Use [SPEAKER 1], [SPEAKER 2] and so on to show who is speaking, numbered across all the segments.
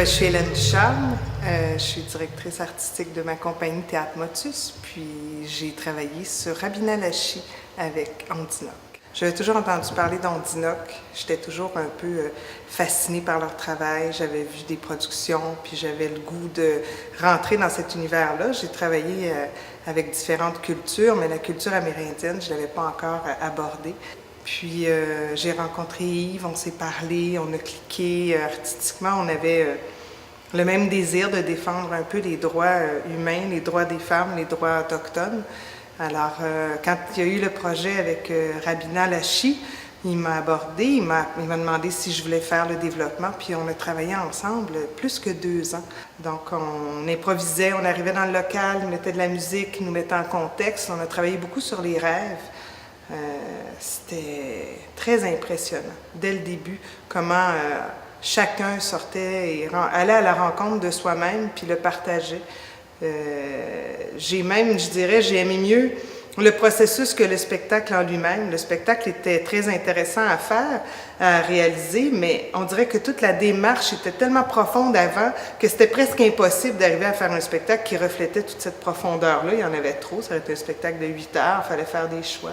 [SPEAKER 1] Je suis Hélène Ducharme, je suis directrice artistique de ma compagnie Théâtre Motus, puis j'ai travaillé sur Rabina Lachi avec Ondinoc. J'avais toujours entendu parler d'Ondinoc, j'étais toujours un peu fascinée par leur travail, j'avais vu des productions, puis j'avais le goût de rentrer dans cet univers-là. J'ai travaillé avec différentes cultures, mais la culture amérindienne, je ne l'avais pas encore abordée. Puis j'ai rencontré Yves, on s'est parlé, on a cliqué. Artistiquement, on avait le même désir de défendre un peu les droits humains, les droits des femmes, les droits autochtones. Alors, quand il y a eu le projet avec Rabina Lachi, il m'a abordé, il m'a demandé si je voulais faire le développement, puis on a travaillé ensemble plus que 2 ans. Donc, on improvisait, on arrivait dans le local, il mettait de la musique, il nous mettait en contexte. On a travaillé beaucoup sur les rêves. C'était très impressionnant, dès le début, comment chacun sortait et allait à la rencontre de soi-même, puis le partageait. J'ai même, je dirais, j'ai aimé mieux le processus que le spectacle en lui-même. Le spectacle était très intéressant à faire, à réaliser, mais on dirait que toute la démarche était tellement profonde avant que c'était presque impossible d'arriver à faire un spectacle qui reflétait toute cette profondeur-là. Il y en avait trop, ça aurait été un spectacle de 8 heures, il fallait faire des choix.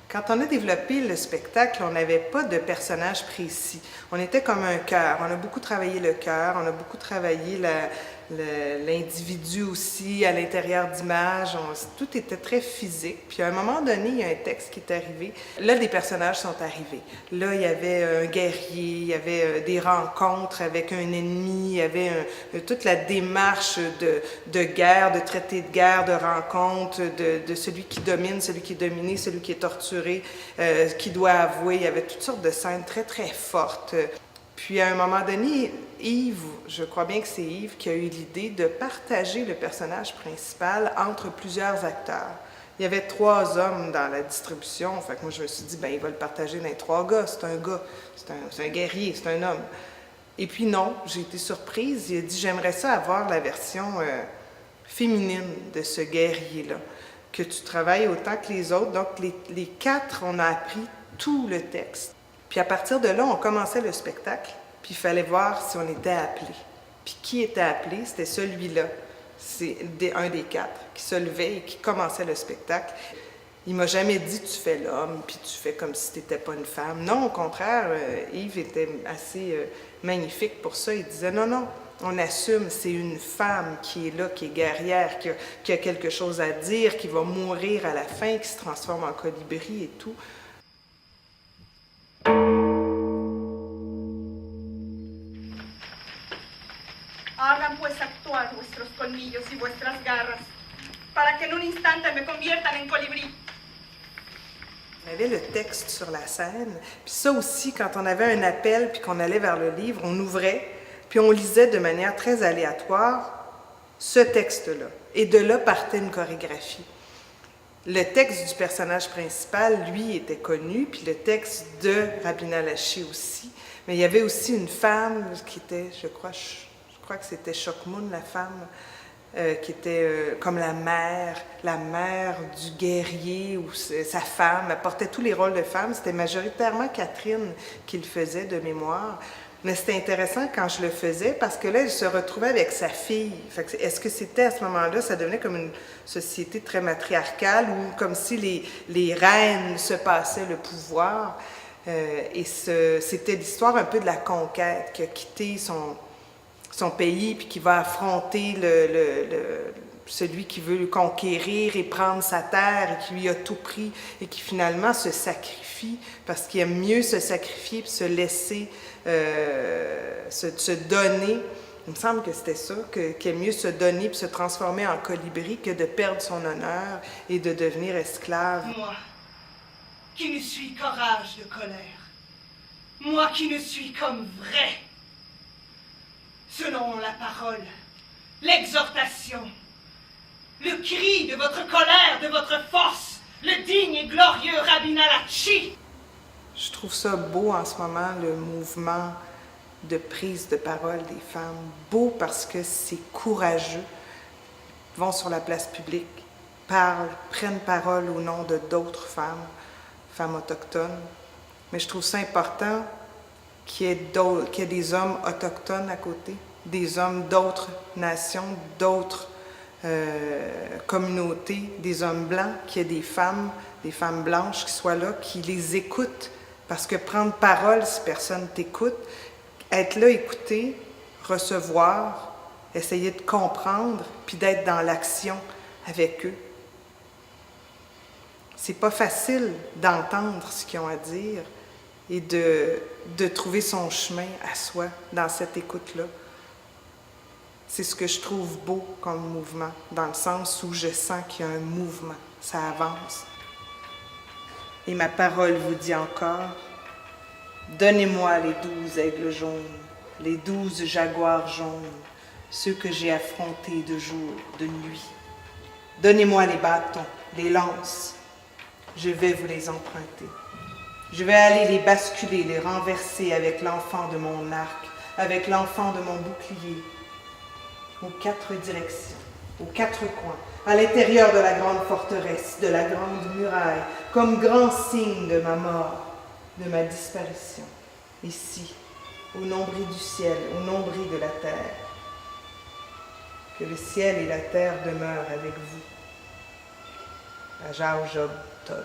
[SPEAKER 1] Quand on a développé le spectacle, on n'avait pas de personnage précis. On était comme un cœur. On a beaucoup travaillé le cœur, on a beaucoup travaillé l'individu aussi à l'intérieur d'images. Tout était très physique. Puis à un moment donné, il y a un texte qui est arrivé. Là, des personnages sont arrivés. Là, il y avait un guerrier, il y avait des rencontres avec un ennemi, il y avait toute la démarche de guerre, de traité de guerre, de rencontre, de celui qui domine, celui qui est dominé, celui qui est torturé, qui doit avouer. Il y avait toutes sortes de scènes très, très fortes. Puis à un moment donné, Yves, je crois bien que c'est Yves qui a eu l'idée de partager le personnage principal entre plusieurs acteurs. Il y avait 3 hommes dans la distribution, fait que moi je me suis dit, ben il va le partager dans les 3 gars, c'est un guerrier, c'est un homme. Et puis non, j'ai été surprise, il a dit, j'aimerais ça avoir la version féminine de ce guerrier-là, que tu travailles autant que les autres. Donc les 4, on a appris tout le texte. Puis à partir de là, on commençait le spectacle, puis il fallait voir si on était appelé. Puis qui était appelé, c'était celui-là. C'est un des 4 qui se levait et qui commençait le spectacle. Il m'a jamais dit « tu fais l'homme, puis tu fais comme si tu n'étais pas une femme ». Non, au contraire, Yves était assez magnifique pour ça. Il disait « non, non, on assume, c'est une femme qui est là, qui est guerrière, qui a quelque chose à dire, qui va mourir à la fin, qui se transforme en colibri et tout ».
[SPEAKER 2] Hagan pues actuar vuestros colmillos y vuestras garras, para que en un instante me conviertan en colibrí.
[SPEAKER 1] On avait le texte sur la scène, puis ça aussi, quand on avait un appel puis qu'on allait vers le livre, on ouvrait, puis on lisait de manière très aléatoire ce texte-là. Et de là partait une chorégraphie. Le texte du personnage principal, lui, était connu, puis le texte de Rabina Lachi aussi. Mais il y avait aussi une femme qui était, je crois que c'était Chokmoun, la femme, qui était comme la mère du guerrier, ou sa femme. Elle portait tous les rôles de femme. C'était majoritairement Catherine qui le faisait de mémoire. Mais c'était intéressant quand je le faisais parce que là, elle se retrouvait avec sa fille. Est-ce que c'était à ce moment-là, ça devenait comme une société très matriarcale ou comme si les reines se passaient le pouvoir? Et c'était l'histoire un peu de la conquête qui a quitté son pays puis qui va affronter celui qui veut le conquérir et prendre sa terre et qui lui a tout pris et qui finalement se sacrifie parce qu'il aime mieux se sacrifier puis se laisser se donner. Il me semble que c'était ça, qu'il aime mieux se donner puis se transformer en colibri que de perdre son honneur et de devenir esclave.
[SPEAKER 2] Moi, qui ne suis qu'orage de colère, moi qui ne suis comme vrai, selon la parole, l'exhortation, le cri de votre colère, de votre force, le digne et glorieux Rabina Lachi.
[SPEAKER 1] Je trouve ça beau en ce moment, le mouvement de prise de parole des femmes. Beau parce que c'est courageux. vont sur la place publique, parlent, prennent parole au nom de d'autres femmes, femmes autochtones. Mais je trouve ça important qu'il y ait des hommes autochtones à côté, des hommes d'autres nations, d'autres communautés, des hommes blancs, qu'il y ait des femmes blanches qui soient là, qui les écoutent. Parce que prendre parole si personne t'écoute, être là, écouter, recevoir, essayer de comprendre, puis d'être dans l'action avec eux. C'est pas facile d'entendre ce qu'ils ont à dire et de trouver son chemin à soi dans cette écoute-là. C'est ce que je trouve beau comme mouvement, dans le sens où je sens qu'il y a un mouvement, ça avance. Et ma parole vous dit encore, donnez-moi les 12 aigles jaunes, les 12 jaguars jaunes, ceux que j'ai affrontés de jour, de nuit. Donnez-moi les bâtons, les lances, je vais vous les emprunter. Je vais aller les basculer, les renverser avec l'enfant de mon arc, avec l'enfant de mon bouclier, aux 4 directions, aux 4 coins, à l'intérieur de la grande forteresse, de la grande muraille, comme grand signe de ma mort, de ma disparition, ici, au nombril du ciel, au nombril de la terre. Que le ciel et la terre demeurent avec vous. Ajao Job Toj.